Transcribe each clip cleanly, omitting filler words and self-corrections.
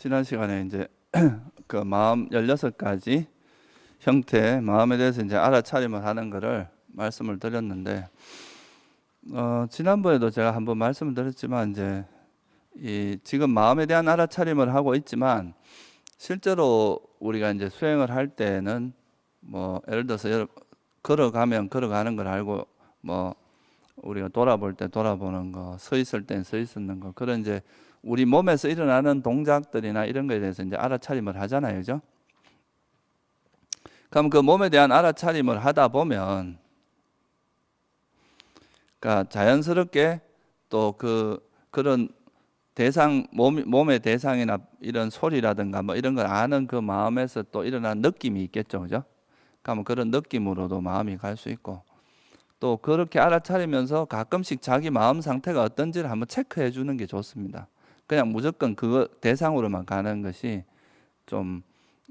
지난 시간에 이제 그 마음 16가지 형태의 마음에 대해서 이제 알아차림을 하는 거를 말씀을 드렸는데, 지난번에도 제가 한번 말씀을 드렸지만, 이제 지금 마음에 대한 알아차림을 하고 있지만, 실제로 우리가 이제 수행을 할 때는 뭐 예를 들어서 걸어가면 걸어가는 걸 알고, 뭐 우리가 돌아볼 때 돌아보는 거, 서 있을 땐 서 있는 거, 그런 이제 우리 몸에서 일어나는 동작들이나 이런 거에 대해서 이제 알아차림을 하잖아요, 그죠? 그럼 그 몸에 대한 알아차림을 하다 보면, 그러니까 자연스럽게 또 그런 대상, 몸의 대상이나 이런 소리라든가 뭐 이런 걸 아는 그 마음에서 또 일어난 느낌이 있겠죠, 그죠? 그러면 그런 느낌으로도 마음이 갈 수 있고, 또 그렇게 알아차리면서 가끔씩 자기 마음 상태가 어떤지를 한번 체크해 주는 게 좋습니다. 그냥 무조건 그거 대상으로만 가는 것이 좀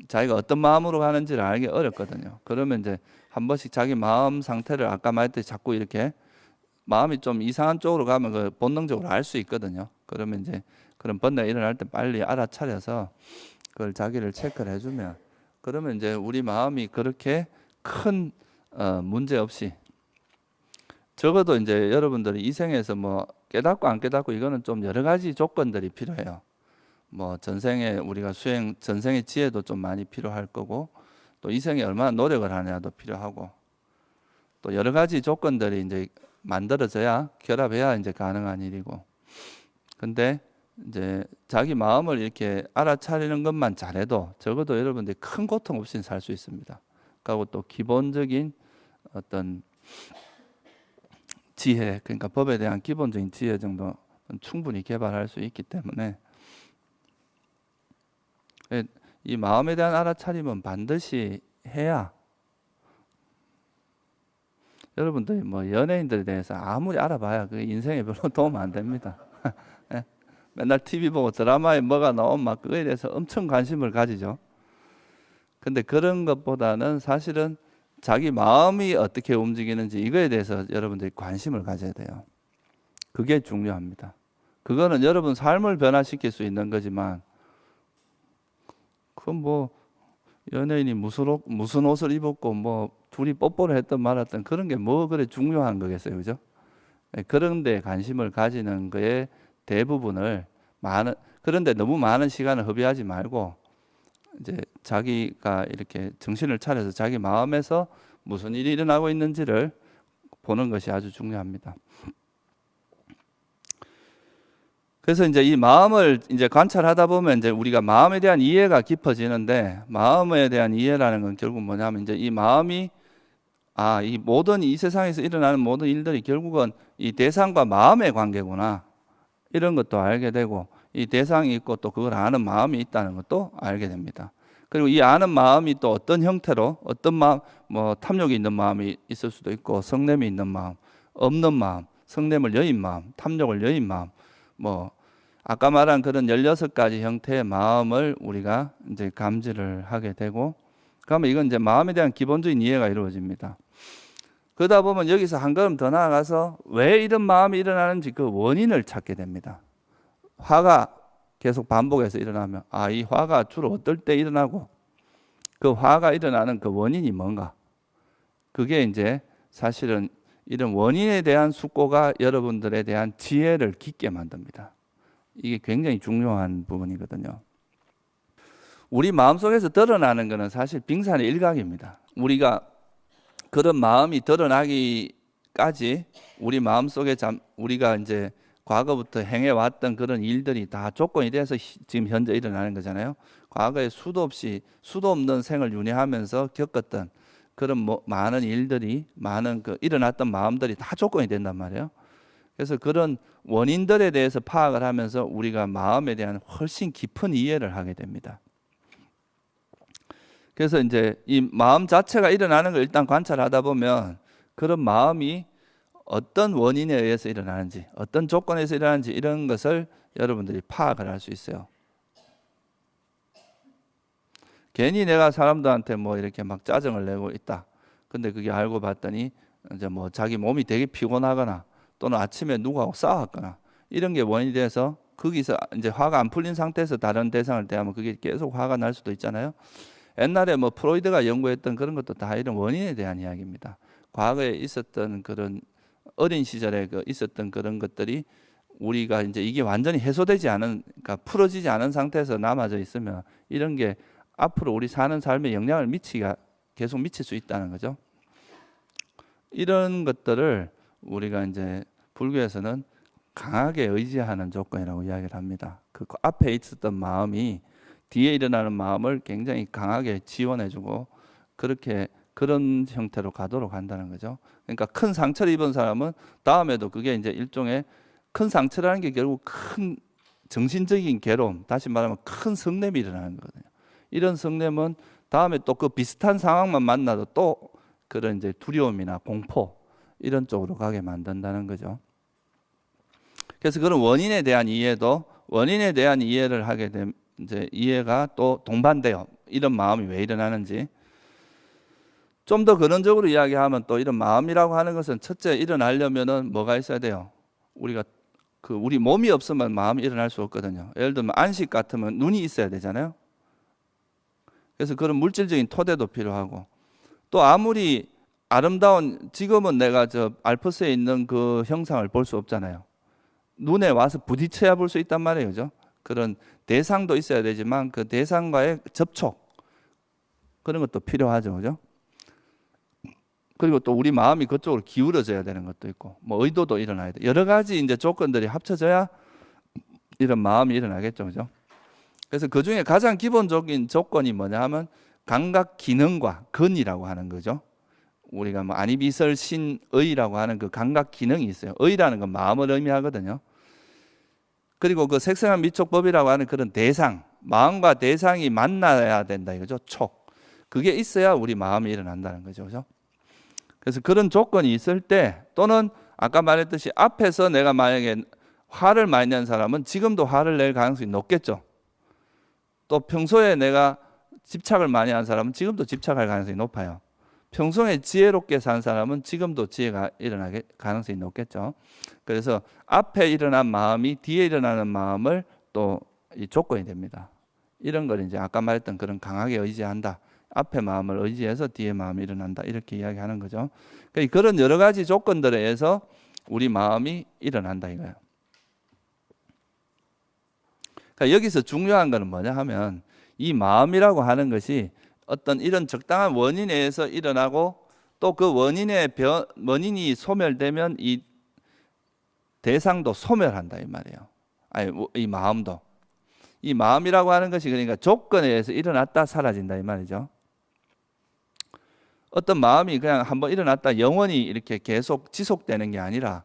자기가 어떤 마음으로 가는지를 알기 어렵거든요. 그러면 이제 한 번씩 자기 마음 상태를 아까 말했듯이 자꾸 이렇게 마음이 좀 이상한 쪽으로 가면 그 본능적으로 알 수 있거든요. 그러면 이제 그런 번뇌가 일어날 때 빨리 알아차려서 그걸 자기를 체크를 해주면, 그러면 이제 우리 마음이 그렇게 큰 문제 없이, 적어도 이제 여러분들이 이 생에서 뭐 깨닫고 안 깨닫고 이거는 좀 여러 가지 조건들이 필요해요. 뭐 전생에 우리가 전생의 지혜도 좀 많이 필요할 거고, 또 이 생에 얼마나 노력을 하냐도 필요하고, 또 여러 가지 조건들이 이제 만들어져야, 결합해야 이제 가능한 일이고. 근데 이제 자기 마음을 이렇게 알아차리는 것만 잘해도 적어도 여러분들이 큰 고통 없이 살 수 있습니다. 그리고 또 기본적인 어떤 지혜, 그러니까 법에 대한 기본적인 지혜 정도는 충분히 개발할 수 있기 때문에, 이 마음에 대한 알아차림은 반드시 해야, 여러분들이 뭐 연예인들에 대해서 아무리 알아봐야 그 인생에 별로 도움 안 됩니다. 예? 맨날 TV 보고 드라마에 뭐가 나오면 막 그거에 대해서 엄청 관심을 가지죠. 근데 그런 것보다는 사실은 자기 마음이 어떻게 움직이는지 이거에 대해서 여러분들이 관심을 가져야 돼요. 그게 중요합니다. 그거는 여러분 삶을 변화시킬 수 있는 거지만, 그건 뭐 연예인이 무슨 옷을 입었고 뭐 둘이 뽀뽀를 했던 말았던 그런 게 뭐 그래 중요한 거겠어요, 그죠? 그런 데 관심을 가지는 거에 대부분을 그런데 너무 많은 시간을 허비하지 말고, 이제 자기가 이렇게 정신을 차려서 자기 마음에서 무슨 일이 일어나고 있는지를 보는 것이 아주 중요합니다. 그래서 이제 이 마음을 이제 관찰하다 보면 이제 우리가 마음에 대한 이해가 깊어지는데, 마음에 대한 이해라는 건 결국 뭐냐면, 이제 이 마음이 이 세상에서 일어나는 모든 일들이 결국은 이 대상과 마음의 관계구나, 이런 것도 알게 되고, 이 대상이 있고 또 그걸 아는 마음이 있다는 것도 알게 됩니다. 그리고 이 아는 마음이 또 어떤 형태로, 어떤 마음, 뭐 탐욕이 있는 마음이 있을 수도 있고, 성냄이 있는 마음, 없는 마음, 성냄을 여인 마음, 탐욕을 여인 마음, 뭐 아까 말한 그런 16가지 형태의 마음을 우리가 이제 감지를 하게 되고, 그러면 이건 이제 마음에 대한 기본적인 이해가 이루어집니다. 그러다 보면 여기서 한 걸음 더 나아가서 왜 이런 마음이 일어나는지 그 원인을 찾게 됩니다. 화가 계속 반복해서 일어나면, 이 화가 주로 어떨 때 일어나고, 그 화가 일어나는 그 원인이 뭔가, 그게 이제 사실은 이런 원인에 대한 숙고가 여러분들에 대한 지혜를 깊게 만듭니다. 이게 굉장히 중요한 부분이거든요. 우리 마음속에서 드러나는 것은 사실 빙산의 일각입니다. 우리가 그런 마음이 드러나기까지 우리 마음속에 우리가 이제 과거부터 행해왔던 그런 일들이 다 조건이 돼서 지금 현재 일어나는 거잖아요. 과거에 수도 없는 생을 윤회하면서 겪었던 그런 많은 일들이, 많은 일어났던 마음들이 다 조건이 된단 말이에요. 그래서 그런 원인들에 대해서 파악을 하면서 우리가 마음에 대한 훨씬 깊은 이해를 하게 됩니다. 그래서 이제 이 마음 자체가 일어나는 걸 일단 관찰하다 보면, 그런 마음이 어떤 원인에 의해서 일어나는지, 어떤 조건에서 일어나는지, 이런 것을 여러분들이 파악을 할 수 있어요. 괜히 내가 사람들한테 뭐 이렇게 막 짜증을 내고 있다. 근데 그게 알고 봤더니 이제 뭐 자기 몸이 되게 피곤하거나, 또는 아침에 누구하고 싸웠거나, 이런 게 원인이 돼서 거기서 이제 화가 안 풀린 상태에서 다른 대상을 대하면 그게 계속 화가 날 수도 있잖아요. 옛날에 뭐 프로이드가 연구했던 그런 것도 다 이런 원인에 대한 이야기입니다. 과거에 있었던 그런 어린 시절에 있었던 그런 것들이 우리가 이제 이게 완전히 해소되지 않은, 그러니까 풀어지지 않은 상태에서 남아져 있으면 이런 게 앞으로 우리 사는 삶에 영향을 계속 미칠 수 있다는 거죠. 이런 것들을 우리가 이제 불교에서는 강하게 의지하는 조건이라고 이야기를 합니다. 그 앞에 있었던 마음이 뒤에 일어나는 마음을 굉장히 강하게 지원해주고 그런 형태로 가도록 한다는 거죠. 그러니까 큰 상처를 입은 사람은 다음에도 그게 이제 일종의 큰 상처라는 게 결국 큰 정신적인 괴로움, 다시 말하면 큰 성냄이 일어나는 거거든요. 이런 성냄은 다음에 또 그 비슷한 상황만 만나도 또 그런 이제 두려움이나 공포 이런 쪽으로 가게 만든다는 거죠. 그래서 그런 원인에 대한 이해를 하게 되면 이제 이해가 또 동반돼요. 이런 마음이 왜 일어나는지. 좀 더 근원적으로 이야기하면 또 이런 마음이라고 하는 것은 첫째 일어나려면은 뭐가 있어야 돼요? 우리 몸이 없으면 마음이 일어날 수 없거든요. 예를 들면 안식 같으면 눈이 있어야 되잖아요. 그래서 그런 물질적인 토대도 필요하고, 또 아무리 아름다운, 지금은 내가 저 알프스에 있는 그 형상을 볼 수 없잖아요. 눈에 와서 부딪혀야 볼 수 있단 말이에요. 그죠? 그런 대상도 있어야 되지만 그 대상과의 접촉, 그런 것도 필요하죠. 그죠? 그리고 또 우리 마음이 그쪽으로 기울어져야 되는 것도 있고, 뭐 의도도 일어나야 돼. 여러 가지 이제 조건들이 합쳐져야 이런 마음이 일어나겠죠. 그죠? 그래서 그 중에 가장 기본적인 조건이 뭐냐 하면 감각 기능과 근이라고 하는 거죠. 우리가 뭐 안이비설신의라고 하는 그 감각 기능이 있어요. 의라는 건 마음을 의미하거든요. 그리고 그 색성한 미촉법이라고 하는 그런 대상, 마음과 대상이 만나야 된다 이거죠. 촉. 그게 있어야 우리 마음이 일어난다는 거죠. 그죠? 그래서 그런 조건이 있을 때, 또는 아까 말했듯이 앞에서 내가 만약에 화를 많이 낸 사람은 지금도 화를 낼 가능성이 높겠죠. 또 평소에 내가 집착을 많이 한 사람은 지금도 집착할 가능성이 높아요. 평소에 지혜롭게 산 사람은 지금도 지혜가 일어날 가능성이 높겠죠. 그래서 앞에 일어난 마음이 뒤에 일어나는 마음을 또 이 조건이 됩니다. 이런 걸 이제 아까 말했던 그런 강하게 의지한다. 앞에 마음을 의지해서 뒤에 마음이 일어난다. 이렇게 이야기하는 거죠. 그러니까 그런 여러 가지 조건들에 의해서 우리 마음이 일어난다 이거예요. 그러니까 여기서 중요한 것은 뭐냐 하면 이 마음이라고 하는 것이 어떤 이런 적당한 원인에 의해서 일어나고, 또 그 원인이 소멸되면 이 대상도 소멸한다 이 말이에요. 아니, 이 마음도. 이 마음이라고 하는 것이 그러니까 조건에 의해서 일어났다 사라진다 이 말이죠. 어떤 마음이 그냥 한번 일어났다 영원히 이렇게 계속 지속되는 게 아니라,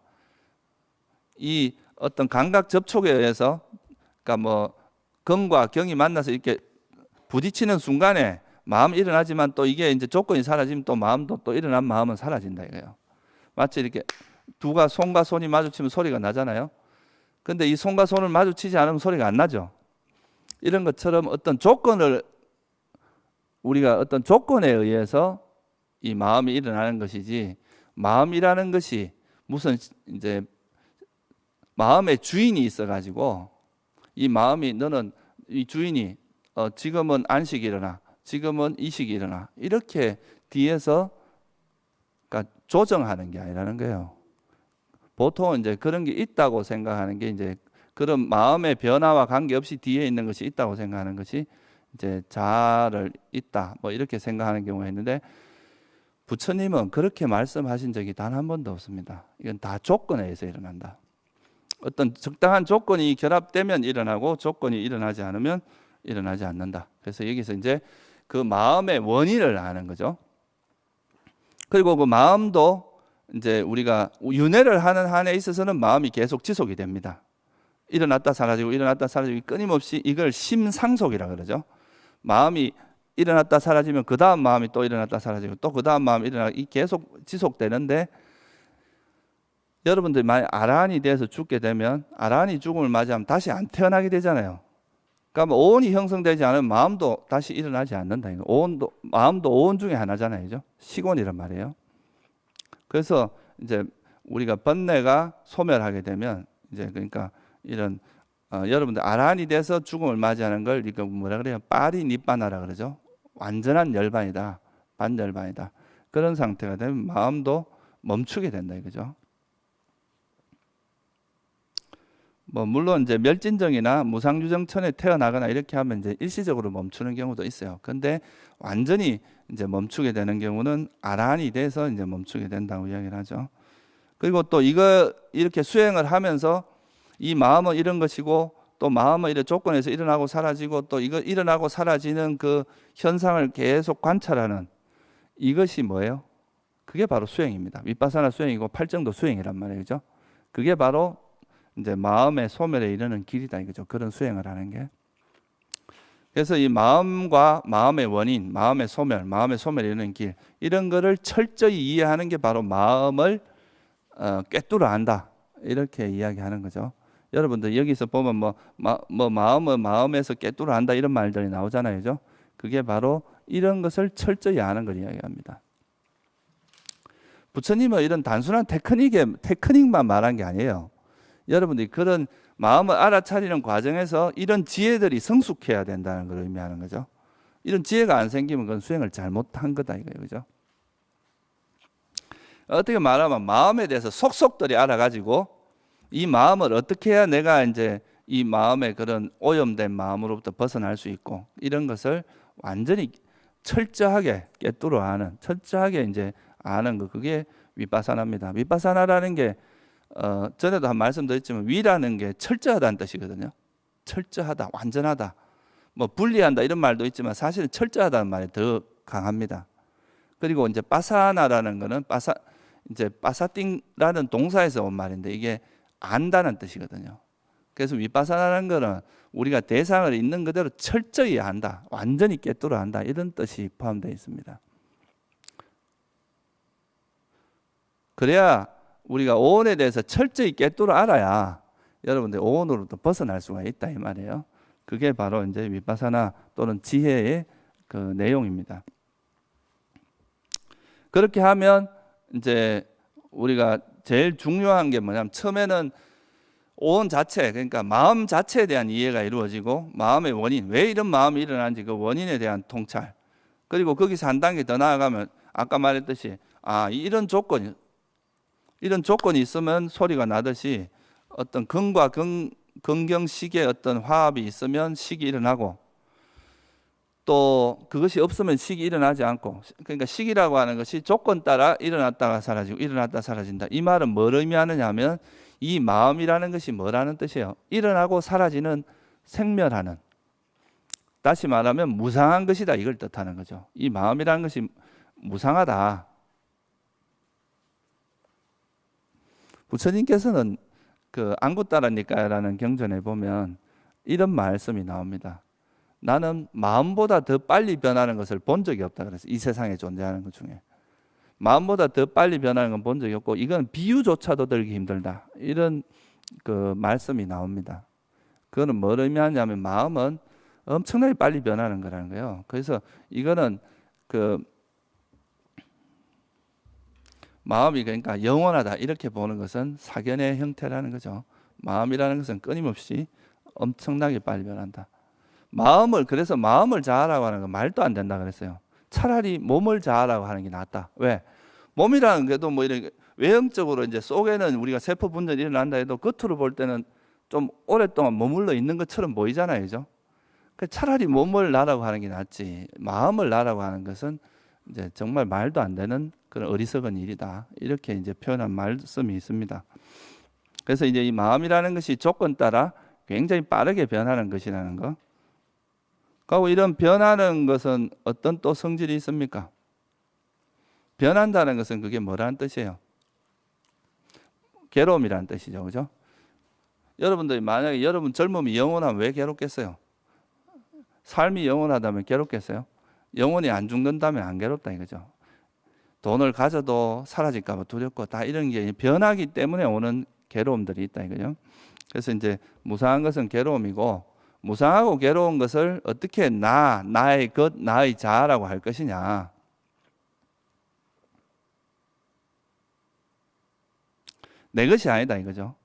이 어떤 감각 접촉에 의해서, 그러니까 뭐 경과 경이 만나서 이렇게 부딪히는 순간에 마음이 일어나지만 또 이게 이제 조건이 사라지면 또 마음도 또 일어난 마음은 사라진다 이거예요. 마치 이렇게 손과 손이 마주치면 소리가 나잖아요. 근데 이 손과 손을 마주치지 않으면 소리가 안 나죠. 이런 것처럼 우리가 어떤 조건에 의해서 이 마음이 일어나는 것이지, 마음이라는 것이 무슨 이제 마음의 주인이 있어가지고 이 마음이 너는 이 주인이 지금은 안식이 일어나, 지금은 이식이 일어나, 이렇게 뒤에서 그러니까 조정하는 게 아니라는 거예요. 보통은 이제 그런 게 있다고 생각하는 게 이제 그런 마음의 변화와 관계없이 뒤에 있는 것이 있다고 생각하는 것이 이제 자아를 있다 뭐 이렇게 생각하는 경우가 있는데, 부처님은 그렇게 말씀하신 적이 단 한 번도 없습니다. 이건 다 조건에 의해서 일어난다. 어떤 적당한 조건이 결합되면 일어나고 조건이 일어나지 않으면 일어나지 않는다. 그래서 여기서 이제 그 마음의 원인을 아는 거죠. 그리고 그 마음도 이제 우리가 윤회를 하는 한에 있어서는 마음이 계속 지속이 됩니다. 일어났다 사라지고 일어났다 사라지고 끊임없이, 이걸 심상속이라 그러죠. 마음이 일어났다 사라지면 그 다음 마음이 또 일어났다 사라지고 또 그 다음 마음이 일어나고 계속 지속되는데, 여러분들이 만약 아라한이 돼서 죽게 되면 아라한이 죽음을 맞이하면 다시 안 태어나게 되잖아요. 그러니까 오온이 형성되지 않으면 마음도 다시 일어나지 않는다. 마음도 오온 중에 하나잖아요. 그죠? 식온이란 말이에요. 그래서 이제 우리가 번뇌가 소멸하게 되면 이제 그러니까 이런 여러분들 아란이 돼서 죽음을 맞이하는 걸 이거 뭐라 그래요? 파리 니바나라 그러죠. 완전한 열반이다, 반열반이다. 그런 상태가 되면 마음도 멈추게 된다 이거죠. 뭐 물론 이제 멸진정이나 무상유정천에 태어나거나 이렇게 하면 이제 일시적으로 멈추는 경우도 있어요. 근데 완전히 이제 멈추게 되는 경우는 아란이 돼서 이제 멈추게 된다고 이야기를 하죠. 그리고 또 이거 이렇게 수행을 하면서 이 마음은 이런 것이고 또 마음은 이런 조건에서 일어나고 사라지고 또 이거 일어나고 사라지는 그 현상을 계속 관찰하는 이것이 뭐예요? 그게 바로 수행입니다. 윗바사나 수행이고 팔정도 수행이란 말이에요. 그죠? 그게 바로 이제 마음의 소멸에 이르는 길이다 이거죠. 그런 수행을 하는 게. 그래서 이 마음과 마음의 원인, 마음의 소멸에 이르는 길 이런 거를 철저히 이해하는 게 바로 마음을 꿰뚫어 안다. 이렇게 이야기하는 거죠. 여러분들 여기서 보면 마음은 마음에서 꿰뚫어 안다 이런 말들이 나오잖아요. 그죠? 그게 바로 이런 것을 철저히 아는 걸 이야기합니다. 부처님은 이런 단순한 테크닉만 말한 게 아니에요. 여러분들이 그런 마음을 알아차리는 과정에서 이런 지혜들이 성숙해야 된다는 걸 의미하는 거죠. 이런 지혜가 안 생기면 그건 수행을 잘못한 거다 이거예요. 그죠? 어떻게 말하면 마음에 대해서 속속들이 알아가지고 이 마음을 어떻게 해야 내가 이제 이 마음의 그런 오염된 마음으로부터 벗어날 수 있고 이런 것을 완전히 철저하게 꿰뚫어 아는, 철저하게 이제 아는 거 그게 윗바사나입니다. 윗바사나라는 게 전에도 한 말씀드렸지만 위라는 게 철저하다는 뜻이거든요. 철저하다, 완전하다. 뭐 분리한다 이런 말도 있지만 사실은 철저하다는 말이 더 강합니다. 그리고 이제 바사나라는 거는 이제 바사띵라는 동사에서 온 말인데 이게 안다는 뜻이거든요. 그래서 윗바사나라는 거는 우리가 대상을 있는 그대로 철저히 안다, 완전히 꿰뚫어 안다 이런 뜻이 포함되어 있습니다. 그래야 우리가 오온에 대해서 철저히 꿰뚫어 알아야 여러분들 오온으로부터 벗어날 수가 있다 이 말이에요. 그게 바로 이제 윗바사나 또는 지혜의 그 내용입니다. 그렇게 하면 이제 우리가 제일 중요한 게 뭐냐면 처음에는 오온 자체, 그러니까 마음 자체에 대한 이해가 이루어지고 마음의 원인, 왜 이런 마음이 일어나는지 그 원인에 대한 통찰. 그리고 거기서 한 단계 더 나아가면 아까 말했듯이 이런 조건이 있으면 소리가 나듯이 어떤 근과 근경식의 어떤 화합이 있으면 식이 일어나고 또 그것이 없으면 식이 일어나지 않고, 그러니까 식이라고 하는 것이 조건 따라 일어났다가 사라지고 일어났다 사라진다. 이 말은 뭘 의미하느냐 하면 이 마음이라는 것이 뭐라는 뜻이에요? 일어나고 사라지는, 생멸하는, 다시 말하면 무상한 것이다 이걸 뜻하는 거죠. 이 마음이라는 것이 무상하다. 부처님께서는 그 안구따라니까라는 경전에 보면 이런 말씀이 나옵니다. 나는 마음보다 더 빨리 변하는 것을 본 적이 없다 그래서 이 세상에 존재하는 것 중에 마음보다 더 빨리 변하는 건 본 적이 없고 이건 비유조차도 들기 힘들다 이런 그 말씀이 나옵니다. 그거는 뭘 의미하냐면 마음은 엄청나게 빨리 변하는 거라는 거예요. 그래서 이거는 그 마음이 그러니까 영원하다 이렇게 보는 것은 사견의 형태라는 거죠. 마음이라는 것은 끊임없이 엄청나게 빨리 변한다. 그래서 마음을 자아라고 하는 건 말도 안 된다 그랬어요. 차라리 몸을 자아라고 하는 게 낫다. 왜? 몸이라는 게도 뭐 이런 외형적으로 이제 속에는 우리가 세포 분열이 일어난다 해도 겉으로 볼 때는 좀 오랫동안 머물러 있는 것처럼 보이잖아요. 그죠? 차라리 몸을 나라고 하는 게 낫지. 마음을 나라고 하는 것은 이제 정말 말도 안 되는 그런 어리석은 일이다. 이렇게 이제 표현한 말씀이 있습니다. 그래서 이제 이 마음이라는 것이 조건 따라 굉장히 빠르게 변하는 것이라는 거. 그리고 이런 변하는 것은 어떤 또 성질이 있습니까? 변한다는 것은 그게 뭐라는 뜻이에요? 괴로움이라는 뜻이죠. 그죠? 여러분들이 만약에 여러분 젊음이 영원하면 왜 괴롭겠어요? 삶이 영원하다면 괴롭겠어요? 영원히 안 죽는다면 안 괴롭다 이거죠. 돈을 가져도 사라질까 봐 두렵고 다 이런 게 변하기 때문에 오는 괴로움들이 있다 이거죠. 그래서 이제 무상한 것은 괴로움이고 무상하고 괴로운 것을 어떻게 나의 것, 나의 자아라고 할 것이냐. 내 것이 아니다 이거죠.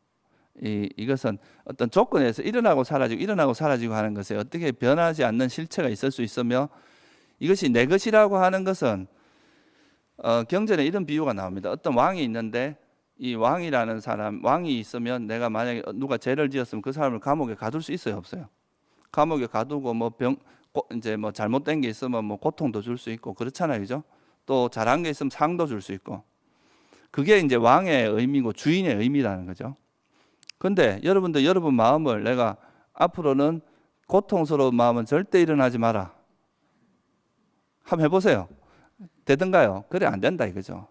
이것은 어떤 조건에서 일어나고 사라지고 하는 것에 어떻게 변하지 않는 실체가 있을 수 있으며, 이것이 내 것이라고 하는 것은 경전에 이런 비유가 나옵니다. 어떤 왕이 있는데 이 왕이라는 사람, 왕이 있으면 내가 만약에 누가 죄를 지었으면 그 사람을 감옥에 가둘 수 있어요, 없어요? 감옥에 가두고 뭐 이제 뭐 잘못된 게 있으면 뭐 고통도 줄 수 있고 그렇잖아요, 그죠? 또 잘한 게 있으면 상도 줄 수 있고, 그게 이제 왕의 의미고 주인의 의미라는 거죠. 근데 여러분들, 여러분 마음을 내가 앞으로는 고통스러운 마음은 절대 일어나지 마라, 한번 해보세요. 되던가요? 그래, 안 된다 이거죠.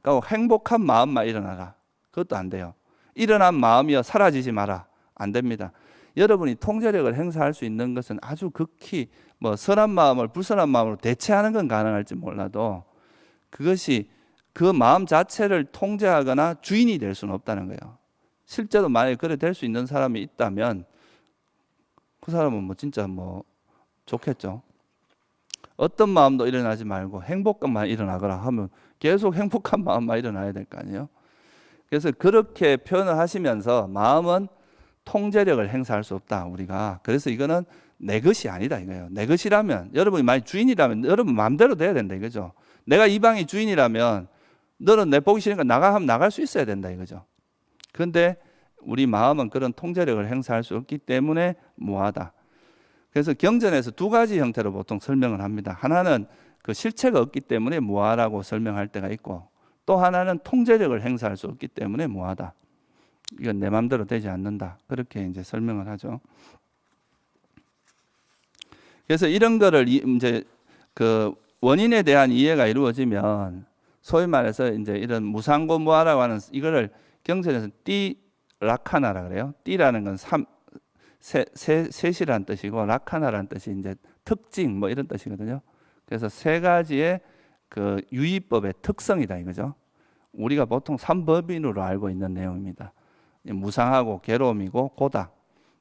그러니까 행복한 마음만 일어나라, 그것도 안 돼요. 일어난 마음이여 사라지지 마라, 안 됩니다. 여러분이 통제력을 행사할 수 있는 것은 아주 극히 뭐 선한 마음을 불선한 마음으로 대체하는 건 가능할지 몰라도, 그것이 그 마음 자체를 통제하거나 주인이 될 수는 없다는 거예요. 실제로 만약에 그래 될 수 있는 사람이 있다면 그 사람은 뭐 진짜 뭐 좋겠죠. 어떤 마음도 일어나지 말고 행복감만 일어나거라 하면 계속 행복한 마음만 일어나야 될 거 아니에요. 그래서 그렇게 표현을 하시면서 마음은 통제력을 행사할 수 없다, 우리가. 그래서 이거는 내 것이 아니다 이거예요. 내 것이라면, 여러분이 만약 주인이라면 여러분 마음대로 돼야 된다 이거죠. 내가 이 방의 주인이라면 너는 내 보기 싫으니까 나가 하면 나갈 수 있어야 된다 이거죠. 그런데 우리 마음은 그런 통제력을 행사할 수 없기 때문에 무하다. 그래서 경전에서 두 가지 형태로 보통 설명을 합니다. 하나는 그 실체가 없기 때문에 무하라고 설명할 때가 있고, 또 하나는 통제력을 행사할 수 없기 때문에 무하다. 이건 내 마음대로 되지 않는다, 그렇게 이제 설명을 하죠. 그래서 이런 거를 이제 그 원인에 대한 이해가 이루어지면, 소위 말해서 이제 이런 무상고무하라고 하는, 이거를 경전에서 띠라카나라 그래요. 띠라는 건 셋이라는 뜻이고, 라카나라는 뜻이 이제 특징 뭐 이런 뜻이거든요. 그래서 세 가지의 그 유의법의 특성이다 이거죠. 우리가 보통 삼법인으로 알고 있는 내용입니다. 무상하고 괴로움이고 고다,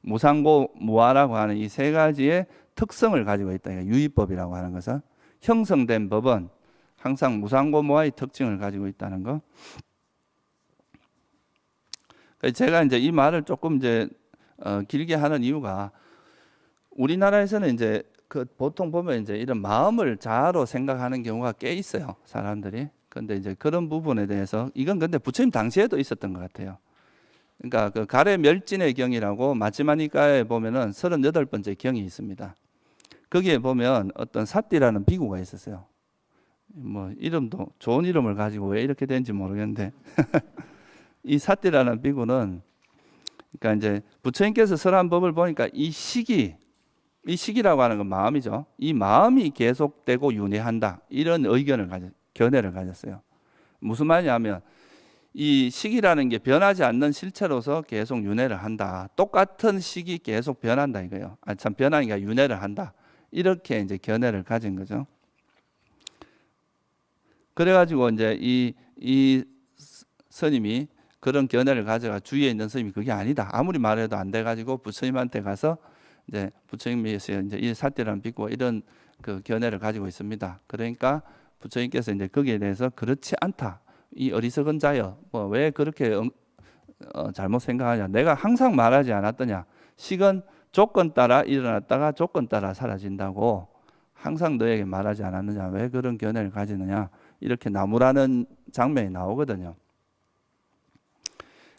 무상고 무아라고 하는 이 세 가지의 특성을 가지고 있다. 유의법이라고 하는 것은 형성된 법은 항상 무상고 무아의 특징을 가지고 있다는 거. 제가 이제 이 말을 조금 이제 길게 하는 이유가, 우리나라에서는 이제 그 보통 보면 이제 이런 마음을 자아로 생각하는 경우가 꽤 있어요, 사람들이. 근데 이제 그런 부분에 대해서, 이건 근데 부처님 당시에도 있었던 것 같아요. 그러니까 그 가래 멸진의 경이라고 마치마니까에 보면은 38번째 경이 있습니다. 거기에 보면 어떤 사띠라는 비구가 있었어요. 뭐 이름도 좋은 이름을 가지고 왜 이렇게 된지 모르겠는데 이 사띠라는 비구는, 그러니까 이제 부처님께서 설한 법을 보니까 이 시기라고 하는 건 마음이죠. 이 마음이 계속되고 윤회한다, 이런 견해를 가졌어요. 무슨 말이냐면, 이 시기라는 게 변하지 않는 실체로서 계속 윤회를 한다. 똑같은 시기 계속 변한다 이거예요. 참 변하는 게 윤회를 한다, 이렇게 이제 견해를 가진 거죠. 그래가지고 이제 이 스님이 그런 견해를 가져가 주위에 있는 스님이 그게 아니다, 아무리 말해도 안 돼가지고 부처님한테 가서 이제 부처님께서 이제 이 사띠라는 비구가 이런 그 견해를 가지고 있습니다. 그러니까 부처님께서 이제 거기에 대해서 그렇지 않다, 이 어리석은 자여, 뭐 왜 그렇게 잘못 생각하냐, 내가 항상 말하지 않았더냐, 식은 조건 따라 일어났다가 조건 따라 사라진다고 항상 너에게 말하지 않았느냐, 왜 그런 견해를 가지느냐, 이렇게 나무라는 장면이 나오거든요.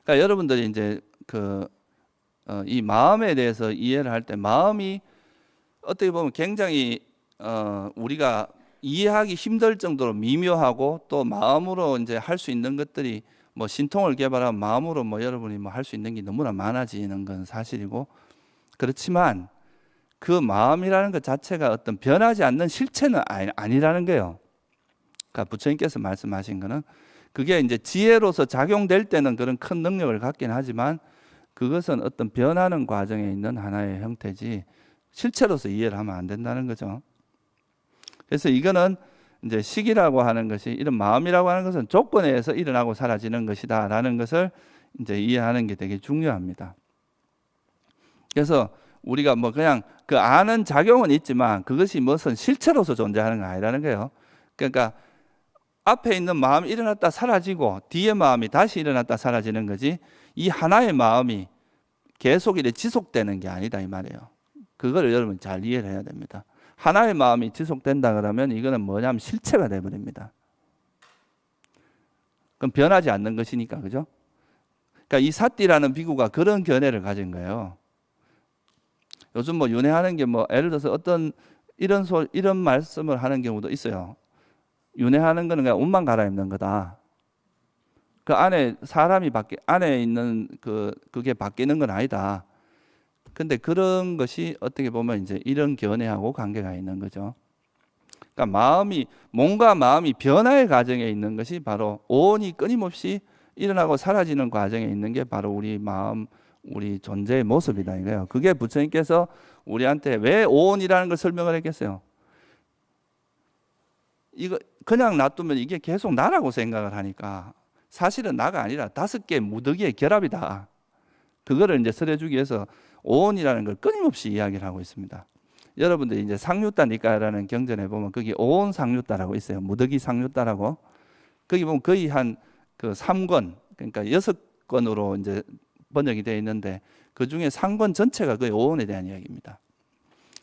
그러니까 여러분들이 이제 이 마음에 대해서 이해를 할 때, 마음이 어떻게 보면 굉장히 우리가 이해하기 힘들 정도로 미묘하고, 또 마음으로 이제 할 수 있는 것들이 뭐 신통을 개발한 마음으로 뭐 여러분이 뭐 할 수 있는 게 너무나 많아지는 건 사실이고, 그렇지만 그 마음이라는 것 자체가 어떤 변하지 않는 실체는 아니라는 거예요. 그러니까 부처님께서 말씀하신 거는, 그게 이제 지혜로서 작용될 때는 그런 큰 능력을 갖긴 하지만, 그것은 어떤 변하는 과정에 있는 하나의 형태지 실체로서 이해를 하면 안 된다는 거죠. 그래서 이거는 이제 식이라고 하는 것이, 이런 마음이라고 하는 것은 조건에 의해서 일어나고 사라지는 것이다라는 것을 이제 이해하는 게 되게 중요합니다. 그래서 우리가 뭐 그냥 그 아는 작용은 있지만 그것이 무슨 실체로서 존재하는 건 아니라는 거예요. 그러니까 앞에 있는 마음이 일어났다 사라지고 뒤에 마음이 다시 일어났다 사라지는 거지, 이 하나의 마음이 계속 이래 지속되는 게 아니다 이 말이에요. 그걸 여러분 잘 이해를 해야 됩니다. 하나의 마음이 지속된다 그러면 이거는 뭐냐면 실체가 돼버립니다. 그럼 변하지 않는 것이니까, 그죠? 그러니까 이 삿띠라는 비구가 그런 견해를 가진 거예요. 요즘 뭐 윤회하는 게 뭐 예를 들어서 어떤 이런 말씀을 하는 경우도 있어요. 윤회하는 거는 그냥 옷만 갈아입는 거다. 그 안에 사람이 안에 있는 그게 바뀌는 건 아니다. 근데 그런 것이 어떻게 보면 이제 이런 견해하고 관계가 있는 거죠. 그러니까 몸과 마음이 변화의 과정에 있는 것이 바로 오온이 끊임없이 일어나고 사라지는 과정에 있는 게 바로 우리 마음, 우리 존재의 모습이다 이거예요. 그게 부처님께서 우리한테 왜 오온이라는 걸 설명을 했겠어요. 이거 그냥 놔두면 이게 계속 나라고 생각을 하니까 사실은 나가 아니라 5개의 무더기의 결합이다. 그거를 이제 설해주기 위해서 오온이라는 걸 끊임없이 이야기를 하고 있습니다. 여러분들이 이제 상류따 니까라는 경전에 보면 거기 오온 상류따라고 있어요. 무더기 상류따라고. 거기 보면 거의 한 그 3권, 그러니까 6권으로 이제 번역이 되어 있는데 그 중에 3권 전체가 거의 오온에 대한 이야기입니다.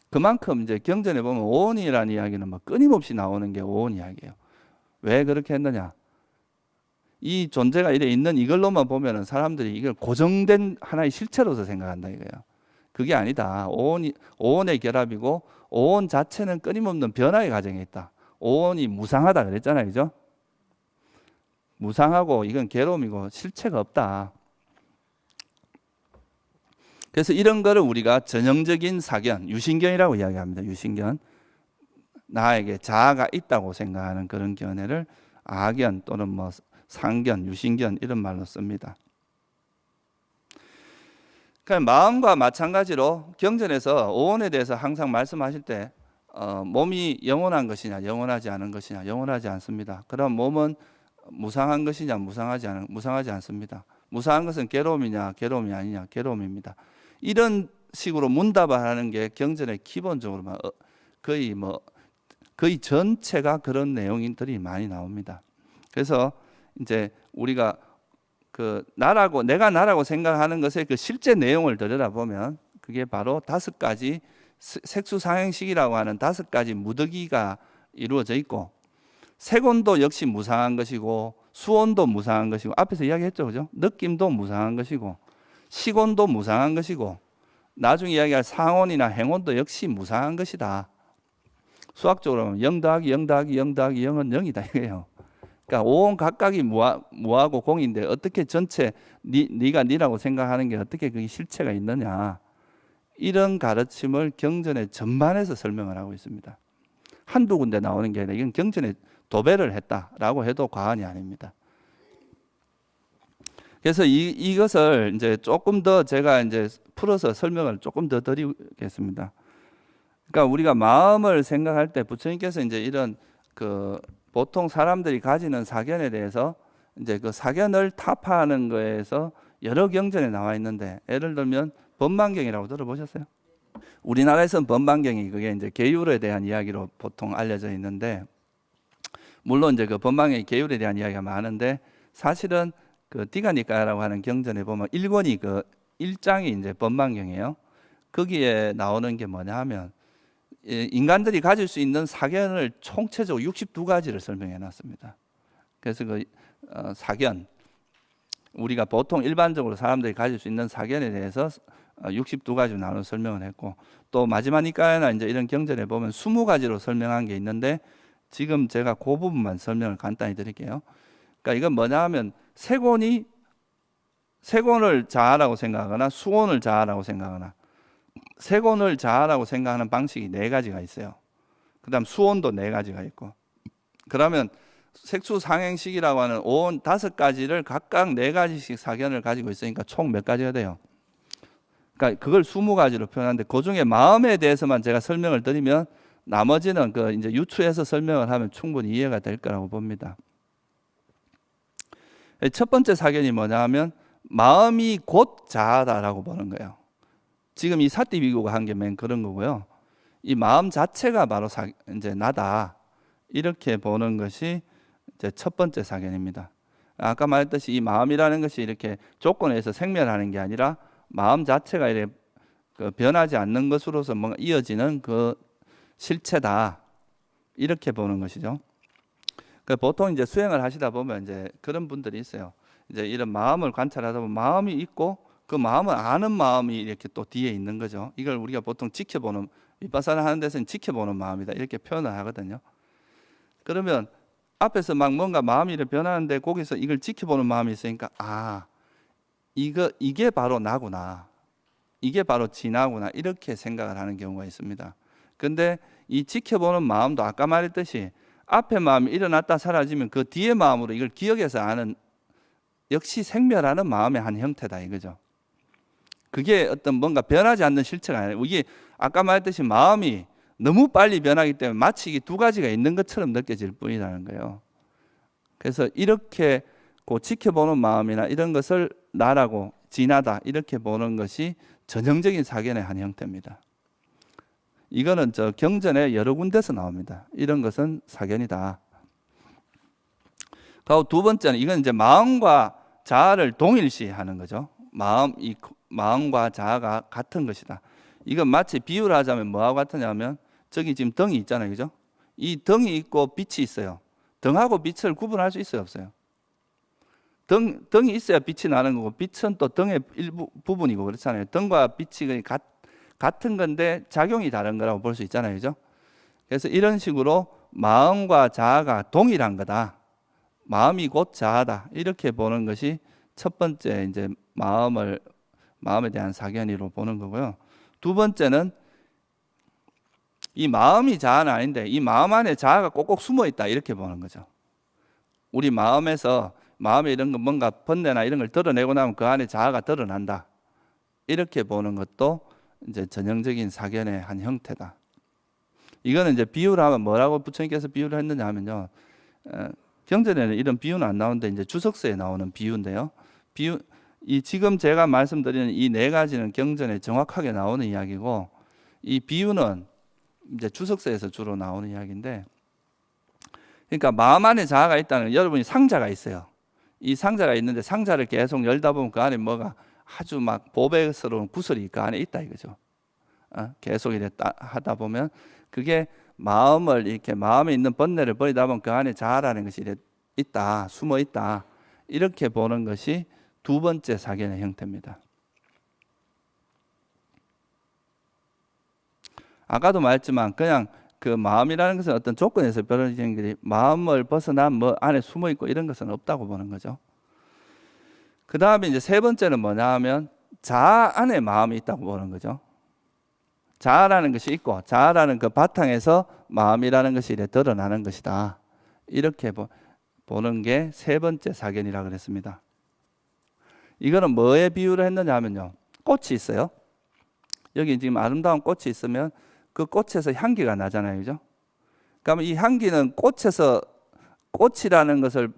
그만큼 이제 경전에 보면 오온이라는 이야기는 막 끊임없이 나오는 게 오온 이야기예요. 왜 그렇게 했느냐? 이 존재가 이래 있는 이걸로만 보면은 사람들이 이걸 고정된 하나의 실체로서 생각한다 이거예요. 그게 아니다. 오온의 결합이고 오온 자체는 끊임없는 변화의 과정에 있다. 오온이 무상하다 그랬잖아요, 그죠? 무상하고 이건 괴로움이고 실체가 없다. 그래서 이런 거를 우리가 전형적인 사견, 유신견이라고 이야기합니다. 유신견. 나에게 자아가 있다고 생각하는 그런 견해를 아견 또는 뭐 상견, 유신견 이런 말로 씁니다. 그러니까 마음과 마찬가지로 경전에서 오온에 대해서 항상 말씀하실 때 몸이 영원한 것이냐 영원하지 않은 것이냐 영원하지 않습니다. 그럼 몸은 무상한 것이냐 무상하지 않습니다. 무상한 것은 괴로움이냐 괴로움이 아니냐 괴로움입니다. 이런 식으로 문답을 하는 게 경전의 기본적으로 거의 전체가 그런 내용들이 많이 나옵니다. 그래서 이제 우리가 내가 나라고 생각하는 것의 그 실제 내용을 들여다보면 그게 바로 5가지 색수상행식이라고 하는 5가지 무더기가 이루어져 있고 색온도 역시 무상한 것이고 수온도 무상한 것이고 앞에서 이야기했죠, 그죠? 느낌도 무상한 것이고 식온도 무상한 것이고 나중에 이야기할 상온이나 행온도 역시 무상한 것이다. 수학적으로 하면 0 더하기 0 더하기 0 더하기 0은 0이다 이거예요. 그러니까 오온 각각이 무하고 공인데 어떻게 전체 네가 니라고 생각하는 게 어떻게 그게 실체가 있느냐. 이런 가르침을 경전의 전반에서 설명을 하고 있습니다. 한두 군데 나오는 게 아니라 이건 경전에 도배를 했다라고 해도 과언이 아닙니다. 그래서 이것을 이제 조금 더 제가 이제 풀어서 설명을 조금 더 드리겠습니다. 그러니까 우리가 마음을 생각할 때 부처님께서 이제 이런 보통 사람들이 가지는 사견에 대해서 이제 그 사견을 타파하는 거에서 여러 경전에 나와 있는데 예를 들면 법만경이라고 들어보셨어요? 우리나라에서는 법만경이 그게 이제 계율에 대한 이야기로 보통 알려져 있는데 물론 이제 그 법만경이 계율에 대한 이야기가 많은데 사실은 그 디가니까라고 하는 경전에 보면 1권이 그 1장이 이제 법만경이에요. 거기에 나오는 게 뭐냐 하면 인간들이 가질 수 있는 사견을 총체적으로 62가지를 설명해 놨습니다. 그래서 그 사견, 우리가 보통 일반적으로 사람들이 가질 수 있는 사견에 대해서 62가지로 나눠 설명을 했고 또 마지막 니까야나 이제 이런 경전에 보면 20가지로 설명한 게 있는데 지금 제가 그 부분만 설명을 간단히 드릴게요. 그러니까 이건 뭐냐 하면 색온을 자아라고 생각하거나 수온을 자아라고 생각하거나 색온을 자아라고 생각하는 방식이 4가지가 있어요. 그 다음 수온도 4가지가 있고 그러면 색수상행식이라고 하는 오온 5가지를 각각 4가지씩 사견을 가지고 있으니까 총 몇 가지가 돼요? 그러니까 그걸 20가지로 표현하는데 그 중에 마음에 대해서만 제가 설명을 드리면 나머지는 이제 유추해서 설명을 하면 충분히 이해가 될 거라고 봅니다. 첫 번째 사견이 뭐냐 하면 마음이 곧 자아다라고 보는 거예요. 지금 이 삿띠 비구가 한 게 맨 그런 거고요. 이 마음 자체가 바로 이제 나다. 이렇게 보는 것이 이제 첫 번째 사견입니다. 아까 말했듯이 이 마음이라는 것이 이렇게 조건에서 생멸하는 게 아니라 마음 자체가 이렇게 그 변하지 않는 것으로서 뭔가 이어지는 그 실체다. 이렇게 보는 것이죠. 그 보통 이제 수행을 하시다 보면 이제 그런 분들이 있어요. 이제 이런 마음을 관찰하다 보면 마음이 있고 그 마음을 아는 마음이 이렇게 또 뒤에 있는 거죠. 이걸 우리가 보통 지켜보는, 윗바사를 하는 데서는 지켜보는 마음이다 이렇게 표현을 하거든요. 그러면 앞에서 막 뭔가 마음이 이렇게 변하는데 거기서 이걸 지켜보는 마음이 있으니까 이게 바로 나구나, 이게 바로 진화구나 이렇게 생각을 하는 경우가 있습니다. 근데 이 지켜보는 마음도 아까 말했듯이 앞에 마음이 일어났다 사라지면 그 뒤에 마음으로 이걸 기억해서 아는, 역시 생멸하는 마음의 한 형태다 이거죠. 그게 어떤 뭔가 변하지 않는 실체가 아니에요. 이게 아까 말했듯이 마음이 너무 빨리 변하기 때문에 마치 이게 두 가지가 있는 것처럼 느껴질 뿐이라는 거예요. 그래서 이렇게 지켜보는 마음이나 이런 것을 나라고 진하다 이렇게 보는 것이 전형적인 사견의 한 형태입니다. 이거는 저 경전에 여러 군데서 나옵니다. 이런 것은 사견이다. 그리고 두 번째는 이건 이제 마음과 자아를 동일시하는 거죠. 마음과 자아가 같은 것이다. 이건 마치 비유를 하자면 뭐하고 같으냐면 저기 지금 등이 있잖아요, 그죠? 이 등이 있고 빛이 있어요. 등하고 빛을 구분할 수 있어요, 없어요? 등이 있어야 빛이 나는 거고 빛은 또 등의 일부 부분이고 그렇잖아요. 등과 빛이 같은 건데 작용이 다른 거라고 볼 수 있잖아요, 그죠? 그래서 이런 식으로 마음과 자아가 동일한 거다. 마음이 곧 자아다. 이렇게 보는 것이 첫 번째 이제 마음에 대한 사견이로 보는 거고요. 두 번째는 이 마음이 자아는 아닌데 이 마음 안에 자아가 꼭꼭 숨어 있다 이렇게 보는 거죠. 우리 마음에 이런 거 뭔가 번뇌나 이런 걸 드러내고 나면 그 안에 자아가 드러난다. 이렇게 보는 것도 이제 전형적인 사견의 한 형태다. 이거는 이제 비유를 하면 뭐라고 부처님께서 비유를 했느냐 하면요. 경전에는 이런 비유는 안 나오는데 이제 주석서에 나오는 비유인데요. 지금 제가 말씀드리는 이 네 가지는 경전에 정확하게 나오는 이야기고 이 비유는 이제 주석서에서 주로 나오는 이야기인데, 그러니까 마음 안에 자아가 있다는, 여러분이 상자가 있어요. 이 상자가 있는데 상자를 계속 열다 보면 그 안에 뭐가 아주 막 보배스러운 구슬이 그 안에 있다 이거죠. 계속 이렇게 하다 보면 그게 마음을 이렇게 마음에 있는 번뇌를 버리다 보면 그 안에 자아라는 것이 있다, 숨어 있다. 이렇게 보는 것이 두 번째 사견의 형태입니다. 아까도 말했지만 그냥 그 마음이라는 것은 어떤 조건에서 벌어지는 것이 마음을 벗어난 뭐 안에 숨어 있고 이런 것은 없다고 보는 거죠. 그 다음에 이제 세 번째는 뭐냐 하면 자아 안에 마음이 있다고 보는 거죠. 자아라는 것이 있고 자아라는 그 바탕에서 마음이라는 것이 드러나는 것이다. 이렇게 보는 게 세 번째 사견이라고 그랬습니다. 이거는 뭐에 비유를 했느냐 하면요. 꽃이 있어요. 여기 지금 아름다운 꽃이 있으면 그 꽃에서 향기가 나잖아요, 그죠? 그러면 이 향기는 꽃이라는 것을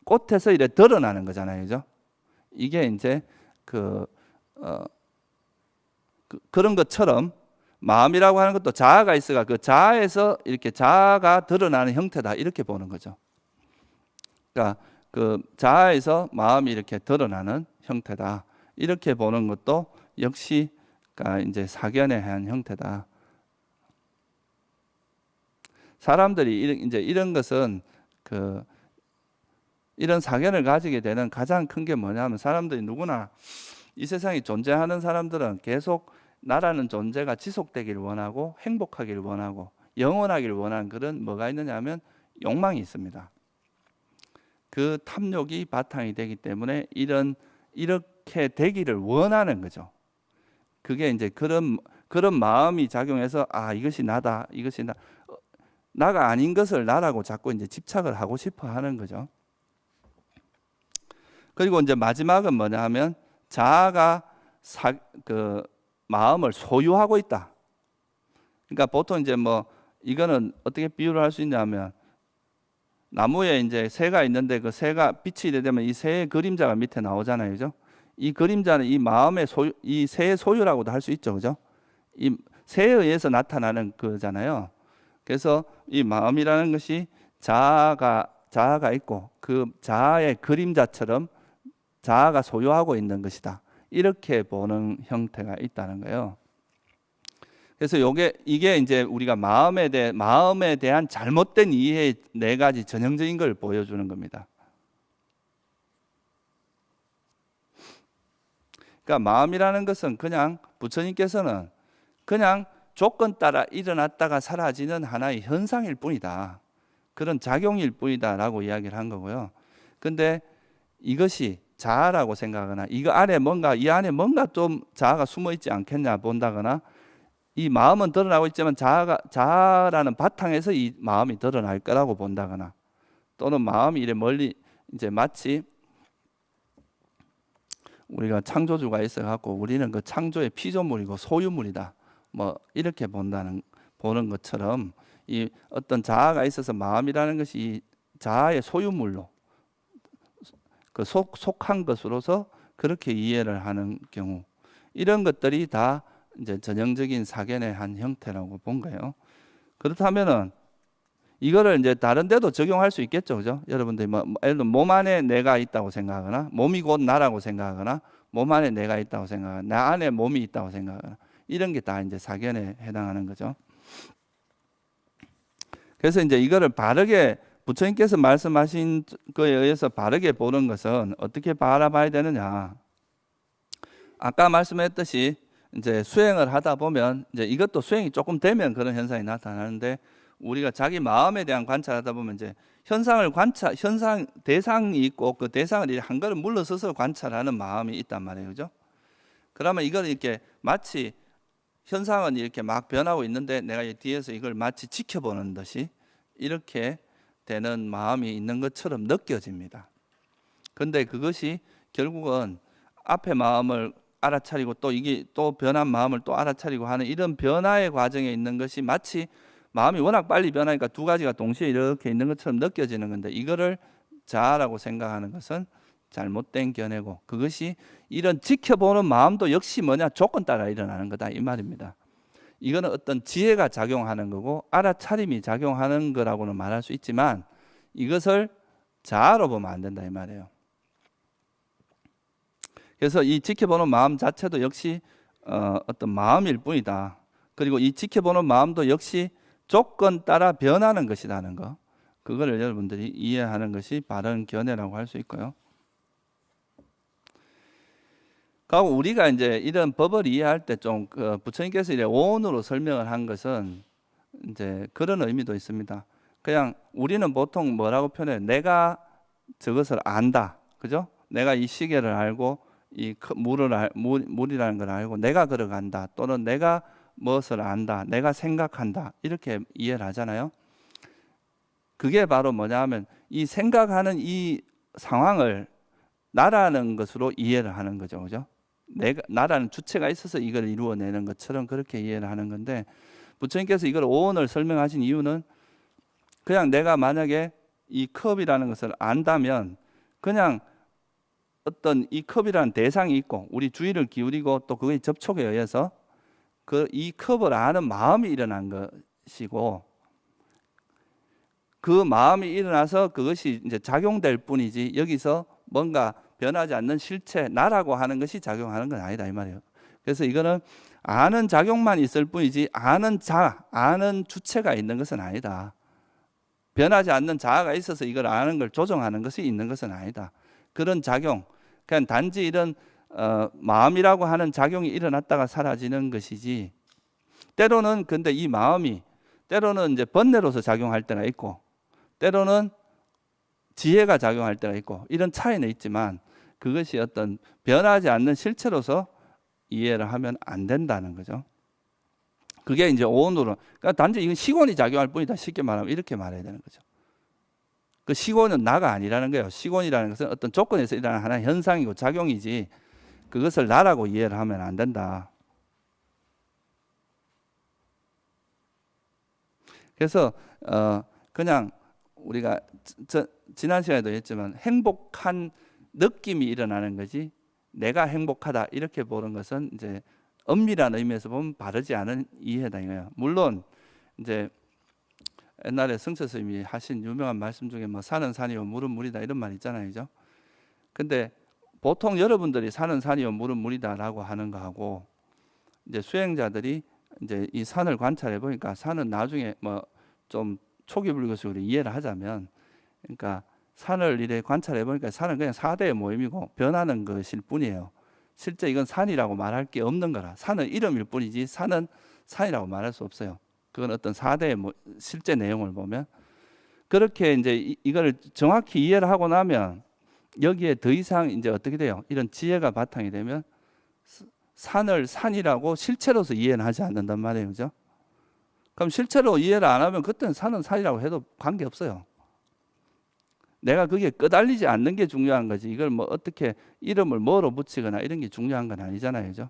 꽃에서 이래 드러나는 거잖아요, 그죠? 이게 이제 그런 것처럼 마음이라고 하는 것도 자아가 있어가 그 자아에서 이렇게 자아가 드러나는 형태다 이렇게 보는 거죠. 그러니까 그 자아에서 마음이 이렇게 드러나는 형태다 이렇게 보는 것도 역시 이제 사견의 한 형태다. 사람들이 이제 이런 것은 이런 사견을 가지게 되는 가장 큰 게 뭐냐면 사람들이 누구나 이 세상에 존재하는 사람들은 계속 나라는 존재가 지속되기를 원하고 행복하기를 원하고 영원하기를 원하는 그런 뭐가 있느냐 하면 욕망이 있습니다. 그 탐욕이 바탕이 되기 때문에 이렇게 되기를 원하는 거죠. 그게 이제 그런 마음이 작용해서 이것이 나다, 이것이 나가 아닌 것을 나라고 자꾸 이제 집착을 하고 싶어 하는 거죠. 그리고 이제 마지막은 뭐냐 하면 자아가 마음을 소유하고 있다. 그러니까 보통 이제 이거는 어떻게 비유를 할 수 있냐면 나무에 이제 새가 있는데 그 새가 빛이 되면 이 새의 그림자가 밑에 나오잖아요, 그죠? 이 그림자는 이 마음의 소유, 이 새의 소유라고도 할 수 있죠, 그죠? 이 새에 의해서 나타나는 거잖아요. 그래서 이 마음이라는 것이 자아가 있고 그 자아의 그림자처럼 자아가 소유하고 있는 것이다. 이렇게 보는 형태가 있다는 거예요. 그래서 이게 이제 우리가 마음에 대한 잘못된 이해의 네 가지 전형적인 걸 보여주는 겁니다. 그러니까 마음이라는 것은 그냥 부처님께서는 그냥 조건 따라 일어났다가 사라지는 하나의 현상일 뿐이다. 그런 작용일 뿐이다라고 이야기를 한 거고요. 근데 이것이 자아라고 생각하거나 이 안에 뭔가 좀 자아가 숨어 있지 않겠냐 본다거나, 이 마음은 드러나고 있지만 자아라는 바탕에서 이 마음이 드러날 거라고 본다거나, 또는 마음이 이래 멀리 이제 마치 우리가 창조주가 있어 갖고 우리는 그 창조의 피조물이고 소유물이다, 뭐 이렇게 보는 것처럼 이 어떤 자아가 있어서 마음이라는 것이 이 자아의 소유물로 속한 것으로서 그렇게 이해를 하는 경우, 이런 것들이 다 이제 전형적인 사견의 한 형태라고 본 거예요. 그렇다면은 이거를 이제 다른 데도 적용할 수 있겠죠, 그죠? 여러분들이 예를 들어 몸 안에 내가 있다고 생각하거나, 몸이 곧 나라고 생각하거나, 몸 안에 내가 있다고 생각하거나, 나 안에 몸이 있다고 생각하거나, 이런 게 다 이제 사견에 해당하는 거죠. 그래서 이제 이거를 바르게 부처님께서 말씀하신 거에 의해서 바르게 보는 것은 어떻게 바라봐야 되느냐? 아까 말씀했듯이 이제 수행을 하다 보면 이제 이것도 수행이 조금 되면 그런 현상이 나타나는데, 우리가 자기 마음에 대한 관찰하다 보면 이제 대상이 있고 그 대상을 한 걸음 물러서서 관찰하는 마음이 있단 말이에요, 그죠? 그러면 이걸 이렇게 마치 현상은 이렇게 막 변하고 있는데 내가 뒤에서 이걸 마치 지켜보는 듯이 이렇게 되는 마음이 있는 것처럼 느껴집니다. 근데 그것이 결국은 앞에 마음을 알아차리고 또 이게 또 변한 마음을 또 알아차리고 하는 이런 변화의 과정에 있는 것이 마치 마음이 워낙 빨리 변하니까 두 가지가 동시에 이렇게 있는 것처럼 느껴지는 건데, 이거를 자아라고 생각하는 것은 잘못된 견해고, 그것이 이런 지켜보는 마음도 역시 뭐냐, 조건 따라 일어나는 거다 이 말입니다. 이거는 어떤 지혜가 작용하는 거고 알아차림이 작용하는 거라고는 말할 수 있지만 이것을 자아로 보면 안 된다 이 말이에요. 그래서 이 지켜보는 마음 자체도 역시 어떤 마음일 뿐이다. 그리고 이 지켜보는 마음도 역시 조건 따라 변하는 것이라는 거, 그거를 여러분들이 이해하는 것이 바른 견해라고 할 수 있고요. 그리고 우리가 이제 이런 법을 이해할 때 좀 부처님께서 이제 오온으로 설명을 한 것은 이제 그런 의미도 있습니다. 그냥 우리는 보통 뭐라고 표현해요? 내가 저것을 안다, 그죠? 내가 이 시계를 알고 이 물이라는 걸 알고 내가 걸어간다, 또는 내가 무엇을 안다, 내가 생각한다, 이렇게 이해를 하잖아요. 그게 바로 뭐냐 하면 이 생각하는 이 상황을 나라는 것으로 이해를 하는 거죠, 그죠? 나라는 주체가 있어서 이걸 이루어내는 것처럼 그렇게 이해를 하는 건데, 부처님께서 이걸 오온을 설명하신 이유는 그냥 내가 만약에 이 컵이라는 것을 안다면 그냥 어떤 이 컵이라는 대상이 있고 우리 주의를 기울이고 또 그의 접촉에 의해서 이 컵을 아는 마음이 일어난 것이고, 그 마음이 일어나서 그것이 이제 작용될 뿐이지 여기서 뭔가 변하지 않는 실체, 나라고 하는 것이 작용하는 건 아니다 이 말이에요. 그래서 이거는 아는 작용만 있을 뿐이지 아는 주체가 있는 것은 아니다. 변하지 않는 자아가 있어서 이걸 아는 걸 조정하는 것이 있는 것은 아니다. 그런 작용, 그냥 단지 이런 마음이라고 하는 작용이 일어났다가 사라지는 것이지, 때로는 근데 이 마음이 때로는 이제 번뇌로서 작용할 때가 있고 때로는 지혜가 작용할 때가 있고 이런 차이는 있지만 그것이 어떤 변하지 않는 실체로서 이해를 하면 안 된다는 거죠. 그게 이제 오온으로, 그러니까 단지 이건 시곤이 작용할 뿐이다, 쉽게 말하면 이렇게 말해야 되는 거죠. 그 시곤은 나가 아니라는 거예요. 시곤이라는 것은 어떤 조건에서 일어나는 하나의 현상이고 작용이지 그것을 나라고 이해를 하면 안 된다. 그래서 그냥 우리가 지난 시간에도 했지만 행복한 느낌이 일어나는 거지 내가 행복하다 이렇게 보는 것은 이제 엄밀한 의미에서 보면 바르지 않은 이해다 이거예요. 물론 이제 옛날에 성철 스님이 하신 유명한 말씀 중에 뭐 산은 산이고 물은 물이다 이런 말 있잖아요, 그죠? 근데 보통 여러분들이 산은 산이요 물은 물이다라고 하는 거하고 이제 수행자들이 이제 이 산을 관찰해 보니까 산은 나중에 뭐 좀 초기 불교식으로 이해를 하자면 그러니까 산을 이래 관찰해 보니까 산은 그냥 사대의 모임이고 변하는 것일 뿐이에요. 실제 이건 산이라고 말할 게 없는 거라. 산은 이름일 뿐이지 산은 산이라고 말할 수 없어요. 그건 어떤 사대의 실제 내용을 보면 그렇게 이제 이걸 정확히 이해를 하고 나면 여기에 더 이상 이제 어떻게 돼요? 이런 지혜가 바탕이 되면 산을 산이라고 실체로서 이해는 하지 않는단 말이에요. 그죠? 그럼 실체로 이해를 안 하면 그때는 산은 산이라고 해도 관계없어요. 내가 그게 끄달리지 않는 게 중요한 거지. 이걸 뭐 어떻게 이름을 뭐로 붙이거나 이런 게 중요한 건 아니잖아요. 그죠?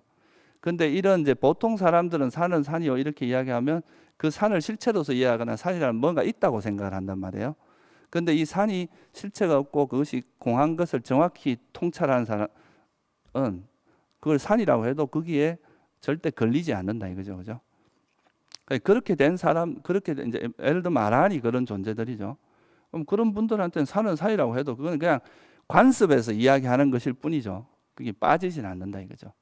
근데 이런 이제 보통 사람들은 산은 산이요 이렇게 이야기하면 그 산을 실체로서 이해하거나 산이라는 뭔가 있다고 생각을 한단 말이에요. 근데 이 산이 실체가 없고 그것이 공한 것을 정확히 통찰하는 사람은 그걸 산이라고 해도 거기에 절대 걸리지 않는다 이거죠. 그죠? 그렇게 된 사람, 그렇게 이제 예를 들면 아라한이 그런 존재들이죠. 그럼 그런 분들한테는 산은 산이라고 해도 그건 그냥 관습에서 이야기하는 것일 뿐이죠. 그게 빠지진 않는다 이거죠.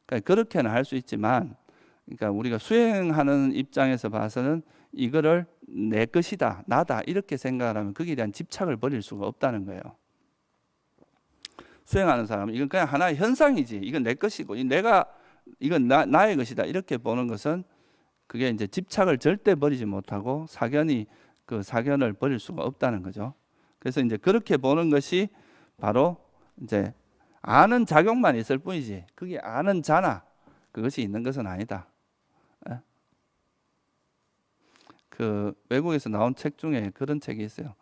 그러니까 그렇게는 할 수 있지만, 그러니까 우리가 수행하는 입장에서 봐서는 이거를 내 것이다, 나다 이렇게 생각하면 거기에 대한 집착을 버릴 수가 없다는 거예요. 수행하는 사람은 이건 그냥 하나의 현상이지. 이건 내 것이고, 이건 나의 것이다 이렇게 보는 것은 그게 이제 집착을 절대 버리지 못하고 그 사견을 버릴 수가 없다는 거죠. 그래서 이제 그렇게 보는 것이 바로 이제 아는 작용만 있을 뿐이지 그게 아는 자나 그것이 있는 것은 아니다. 그 외국에서 나온 책 중에 그런 책이 있어요.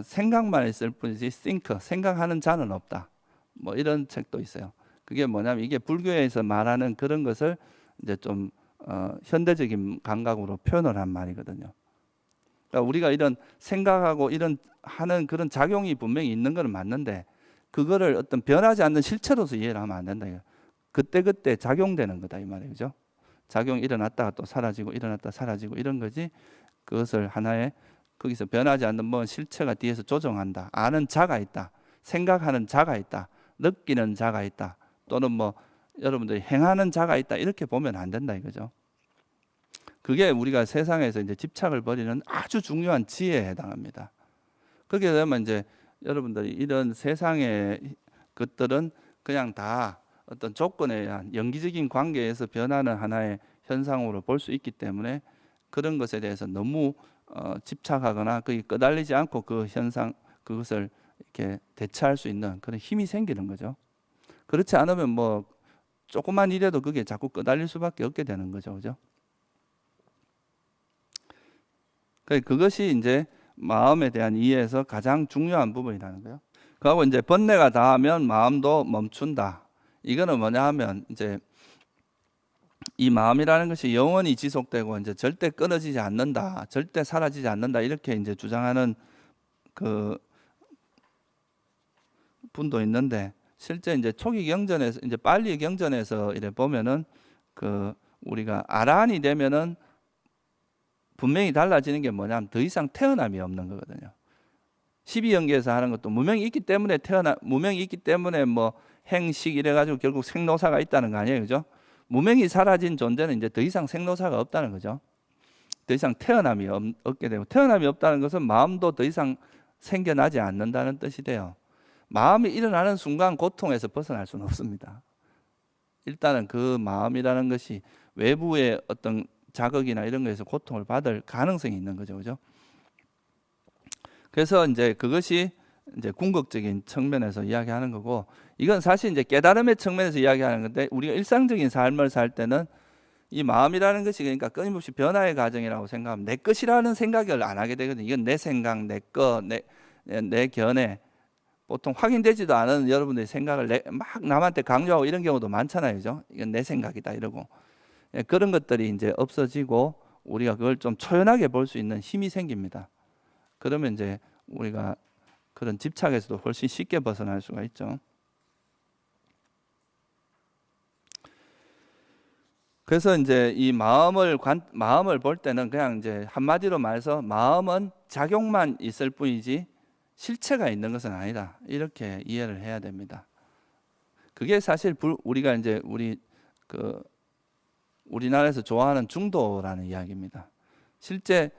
생각만 있을 뿐이지 생각하는 자는 없다. 뭐 이런 책도 있어요. 그게 뭐냐면 이게 불교에서 말하는 그런 것을 이제 좀 현대적인 감각으로 표현을 한 말이거든요. 그러니까 우리가 이런 생각하고 이런 하는 그런 작용이 분명히 있는 건 맞는데 그거를 어떤 변하지 않는 실체로서 이해를 하면 안 된다. 그때그때 작용되는 거다 이 말이에요. 그죠? 작용이 일어났다가 또 사라지고 일어났다 사라지고 이런 거지 그것을 하나의 거기서 변하지 않는 뭐 실체가 뒤에서 조정한다. 아는 자가 있다. 생각하는 자가 있다. 느끼는 자가 있다. 또는 뭐 여러분들이 행하는 자가 있다. 이렇게 보면 안 된다 이거죠. 그게 우리가 세상에서 이제 집착을 버리는 아주 중요한 지혜에 해당합니다. 그렇게 되면 이제 여러분들이 이런 세상의 것들은 그냥 다 어떤 조건에 의한 연기적인 관계에서 변하는 하나의 현상으로 볼 수 있기 때문에 그런 것에 대해서 너무 집착하거나 거기 끄달리지 않고 그 현상 그것을 이렇게 대처할 수 있는 그런 힘이 생기는 거죠. 그렇지 않으면 뭐 조금만 일해도 그게 자꾸 끄달릴 수밖에 없게 되는 거죠. 그죠? 그것이 이제 마음에 대한 이해에서 가장 중요한 부분이라는 거예요. 그리고 이제 번뇌가 닿으면 마음도 멈춘다. 이거는 뭐냐 하면 이제 이 마음이라는 것이 영원히 지속되고 이제 절대 끊어지지 않는다, 절대 사라지지 않는다 이렇게 이제 주장하는 그 분도 있는데 실제 이제 초기 경전에서 이제 빨리 경전에서 이래 보면은 그 우리가 아라한이 되면은 분명히 달라지는 게 뭐냐면 더 이상 태어남이 없는 거거든요. 12연계에서 하는 것도 무명이 있기 때문에 뭐 행식 이래가지고 결국 생로사가 있다는 거 아니에요. 그죠? 무명이 사라진 존재는 이제 더 이상 생로사가 없다는 거죠. 더 이상 태어남이 없게 되고 태어남이 없다는 것은 마음도 더 이상 생겨나지 않는다는 뜻이 돼요. 마음이 일어나는 순간 고통에서 벗어날 수는 없습니다. 일단은 그 마음이라는 것이 외부의 어떤 자극이나 이런 거에서 고통을 받을 가능성이 있는 거죠. 그죠? 그래서 이제 그것이 이제 궁극적인 측면에서 이야기하는 거고 이건 사실 이제 깨달음의 측면에서 이야기하는 건데 우리가 일상적인 삶을 살 때는 이 마음이라는 것이 그러니까 끊임없이 변화의 과정이라고 생각하면 내 것이라는 생각을 안 하게 되거든요. 이건 내 생각, 내 거, 내 견해 보통 확인되지도 않은 여러분들의 생각을 막 남한테 강조하고 이런 경우도 많잖아요. 그죠? 이건 내 생각이다 이러고 그런 것들이 이제 없어지고 우리가 그걸 좀 초연하게 볼 수 있는 힘이 생깁니다. 그러면 이제 우리가 그런 집착에서도 훨씬 쉽게 벗어날 수가 있죠. 그래서 이제 이 마음을 볼 때는 그냥 이제 한마디로 말해서 마음은 작용만 있을 뿐이지 실체가 있는 것은 아니다. 이렇게 이해를 해야 됩니다. 그게 사실 우리가 이제 우리나라에서 좋아하는 중도라는 이야기입니다. 실제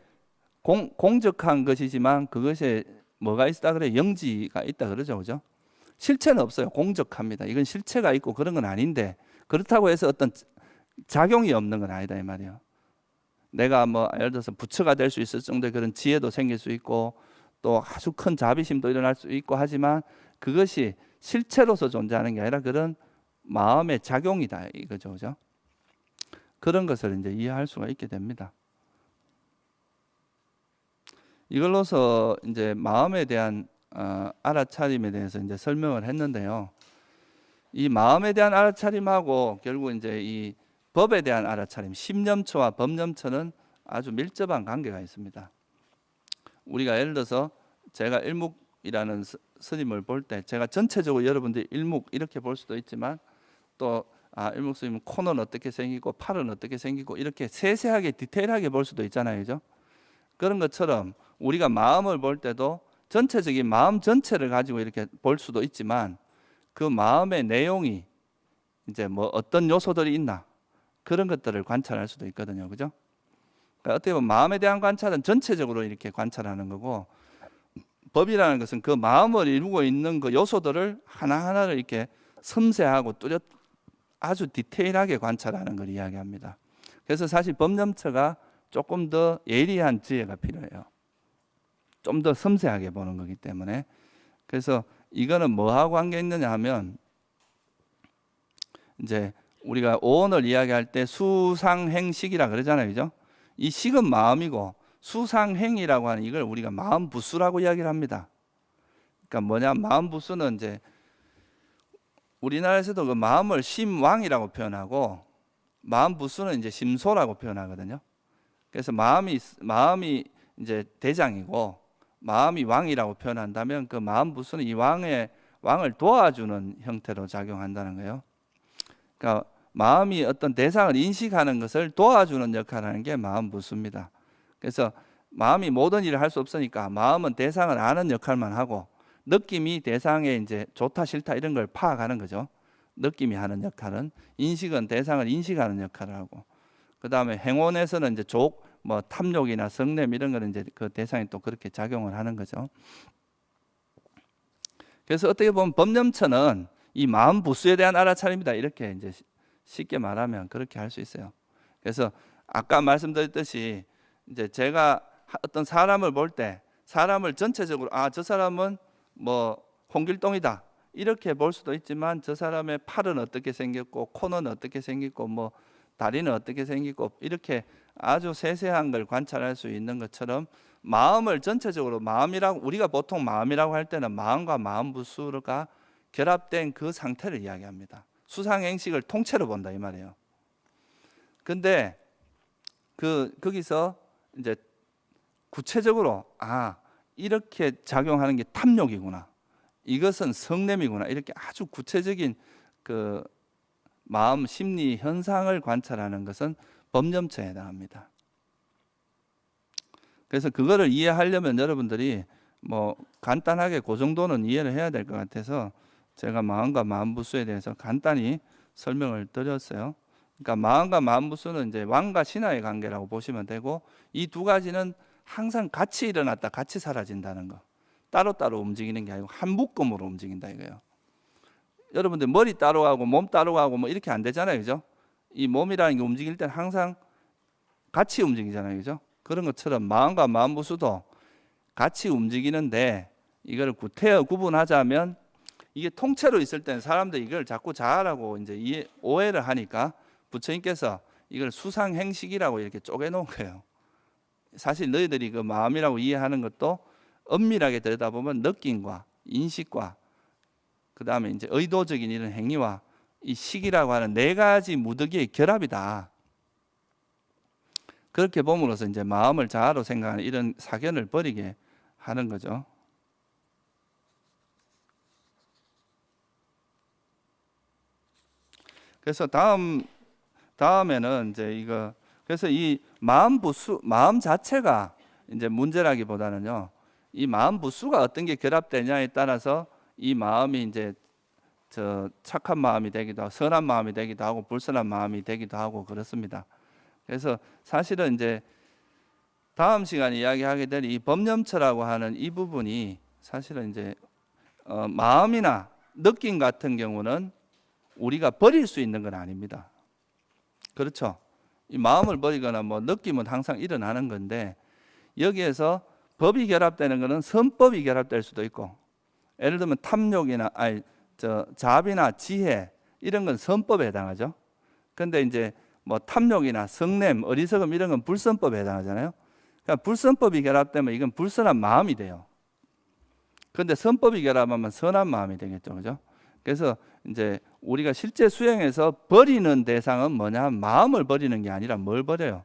공적한 것이지만 그것에 뭐가 있다 그래? 영지가 있다 그러죠, 그죠? 실체는 없어요. 공적합니다. 이건 실체가 있고 그런 건 아닌데 그렇다고 해서 어떤 작용이 없는 건 아니다 이 말이에요. 내가 뭐 예를 들어서 부처가 될 수 있을 정도의 그런 지혜도 생길 수 있고 또 아주 큰 자비심도 일어날 수 있고 하지만 그것이 실체로서 존재하는 게 아니라 그런 마음의 작용이다 이거죠, 그죠? 그런 것을 이제 이해할 수가 있게 됩니다. 이걸로서 이제 마음에 대한 알아차림에 대해서 이제 설명을 했는데요. 이 마음에 대한 알아차림하고 결국 이제 이 법에 대한 알아차림, 심념처와 법념처는 아주 밀접한 관계가 있습니다. 우리가 예를 들어서 제가 일묵이라는 스님을 볼 때 제가 전체적으로 여러분들이 일묵 이렇게 볼 수도 있지만 또 일묵 스님은 코는 어떻게 생기고 팔은 어떻게 생기고 이렇게 세세하게 디테일하게 볼 수도 있잖아요, 그죠? 그런 것처럼 우리가 마음을 볼 때도 전체적인 마음 전체를 가지고 이렇게 볼 수도 있지만 그 마음의 내용이 이제 뭐 어떤 요소들이 있나 그런 것들을 관찰할 수도 있거든요, 그죠? 그러니까 어떻게 보면 마음에 대한 관찰은 전체적으로 이렇게 관찰하는 거고 법이라는 것은 그 마음을 이루고 있는 그 요소들을 하나하나를 이렇게 섬세하고 뚜렷 아주 디테일하게 관찰하는 걸 이야기합니다. 그래서 사실 법념처가 조금 더 예리한 지혜가 필요해요. 좀 더 섬세하게 보는 거기 때문에. 그래서 이거는 뭐하고 관계 있느냐 하면 이제 우리가 오언을 이야기할 때 수상행식이라 그러잖아요, 그죠? 이 식은 마음이고 수상행이라고 하는 이걸 우리가 마음부수라고 이야기를 합니다. 그러니까 뭐냐, 마음부수는 이제 우리나라에서도 그 마음을 심왕이라고 표현하고 마음부수는 이제 심소라고 표현하거든요. 그래서 마음이 이제 대장이고 마음이 왕이라고 표현한다면 그 마음부수는 이 왕을 도와주는 형태로 작용한다는 거예요. 그러니까 마음이 어떤 대상을 인식하는 것을 도와주는 역할을 하는 게 마음부수입니다. 그래서 마음이 모든 일을 할 수 없으니까 마음은 대상을 아는 역할만 하고 느낌이 대상에 이제 좋다 싫다 이런 걸 파악하는 거죠. 느낌이 하는 역할은, 인식은 대상을 인식하는 역할을 하고, 그 다음에 행원에서는 이제 뭐 탐욕이나 성냄 이런 거는 이제 그 대상이 또 그렇게 작용을 하는 거죠. 그래서 어떻게 보면 법념처는 이 마음 부수에 대한 알아차림이다 이렇게 이제 쉽게 말하면 그렇게 할 수 있어요. 그래서 아까 말씀드렸듯이 이제 제가 어떤 사람을 볼 때 사람을 전체적으로 저 사람은 뭐 홍길동이다 이렇게 볼 수도 있지만 저 사람의 팔은 어떻게 생겼고 코는 어떻게 생겼고 뭐 다리는 어떻게 생기고 이렇게 아주 세세한 걸 관찰할 수 있는 것처럼 마음을 전체적으로 우리가 보통 마음이라고 할 때는 마음과 마음부수가 결합된 그 상태를 이야기합니다. 수상행식을 통째로 본다 이 말이에요. 근데 거기서 이제 구체적으로 이렇게 작용하는 게 탐욕이구나, 이것은 성냄이구나, 이렇게 아주 구체적인 그 마음 심리 현상을 관찰하는 것은 법념처에 해당합니다. 그래서 그거를 이해하려면 여러분들이 뭐 간단하게 그 정도는 이해를 해야 될 것 같아서 제가 마음과 마음부수에 대해서 간단히 설명을 드렸어요. 그러니까 마음과 마음부수는 이제 왕과 신하의 관계라고 보시면 되고 이 두 가지는 항상 같이 일어났다 같이 사라진다는 거, 따로따로 움직이는 게 아니고 한 묶음으로 움직인다 이거예요. 여러분들 머리 따로 가고 몸 따로 가고 뭐 이렇게 안 되잖아요, 그죠? 이 몸이라는 게 움직일 때는 항상 같이 움직이잖아요, 그죠? 그런 것처럼 마음과 마음부수도 같이 움직이는데 이걸 구태여 구분하자면 이게 통째로 있을 때는 사람들이 이걸 자꾸 자아라고 이제 오해를 하니까 부처님께서 이걸 수상행식이라고 이렇게 쪼개놓은 거예요. 사실 너희들이 그 마음이라고 이해하는 것도 엄밀하게 들여다보면 느낌과 인식과 그 다음에 이제 의도적인 이런 행위와 이 식이라고 하는 네 가지 무더기의 결합이다. 그렇게 봄으로써 이제 마음을 자아로 생각하는 이런 사견을 버리게 하는 거죠. 그래서 다음에는 이제 그래서 이 마음 자체가 이제 문제라기보다는요, 이 마음 부수가 어떤 게 결합되냐에 따라서 이 마음이 이제 착한 마음이 되기도 하고 선한 마음이 되기도 하고 불선한 마음이 되기도 하고 그렇습니다. 그래서 사실은 이제 다음 시간에 이야기하게 될 이 법념처라고 하는 이 부분이 사실은 이제 마음이나 느낌 같은 경우는 우리가 버릴 수 있는 건 아닙니다. 그렇죠? 이 마음을 버리거나 뭐 느낌은 항상 일어나는 건데 여기에서 법이 결합되는 것은 선법이 결합될 수도 있고 예를 들면 탐욕이나 자비나 지혜 이런 건 선법에 해당하죠. 근데 이제 뭐 탐욕이나 성냄, 어리석음 이런 건 불선법에 해당하잖아요. 그러니까 불선법이 결합되면 이건 불선한 마음이 돼요. 근데 선법이 결합하면 선한 마음이 되겠죠. 그죠? 그래서 이제 우리가 실제 수행에서 버리는 대상은 뭐냐? 마음을 버리는 게 아니라 뭘 버려요?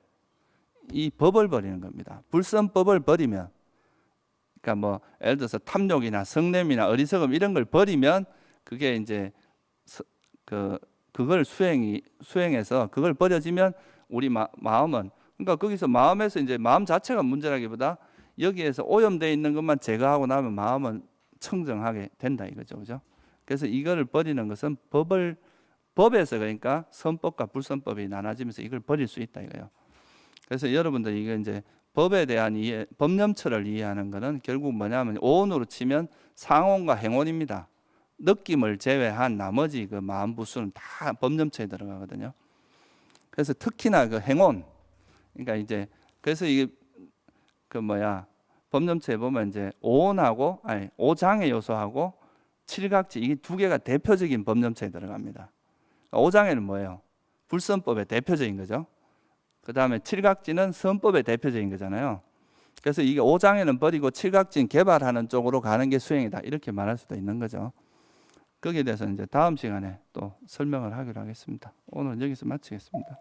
이 법을 버리는 겁니다. 불선법을 버리면, 그러니까 뭐 예를 들어서 탐욕이나 성냄이나 어리석음 이런 걸 버리면 그게 이제 그걸 수행해서 그걸 버려지면 우리 마음은, 그러니까 거기서 마음에서 이제 마음 자체가 문제라기보다 여기에서 오염되어 있는 것만 제거하고 나면 마음은 청정하게 된다 이거죠. 그죠? 그래서 이거를 버리는 것은 법에서 그러니까 선법과 불선법이 나눠지면서 이걸 버릴 수 있다 이거예요. 그래서 여러분들 이게 이제 법에 대한 이해, 법념처를 이해하는 것은 결국 뭐냐면 오온으로 치면 상온과 행온입니다. 느낌을 제외한 나머지 그 마음 부수는 다 법념처에 들어가거든요. 그래서 특히나 그 행온, 그러니까 이제 그래서 이게 법념처에 보면 이제 오온하고 오장의 요소하고 칠각지 이게 두 개가 대표적인 법념처에 들어갑니다. 오장에는 뭐예요? 불선법의 대표적인 거죠. 그 다음에 칠각지는 선법의 대표적인 거잖아요. 그래서 이게 오장에는 버리고 칠각지는 개발하는 쪽으로 가는 게 수행이다 이렇게 말할 수도 있는 거죠. 거기에 대해서 이제 다음 시간에 또 설명을 하기로 하겠습니다. 오늘 여기서 마치겠습니다.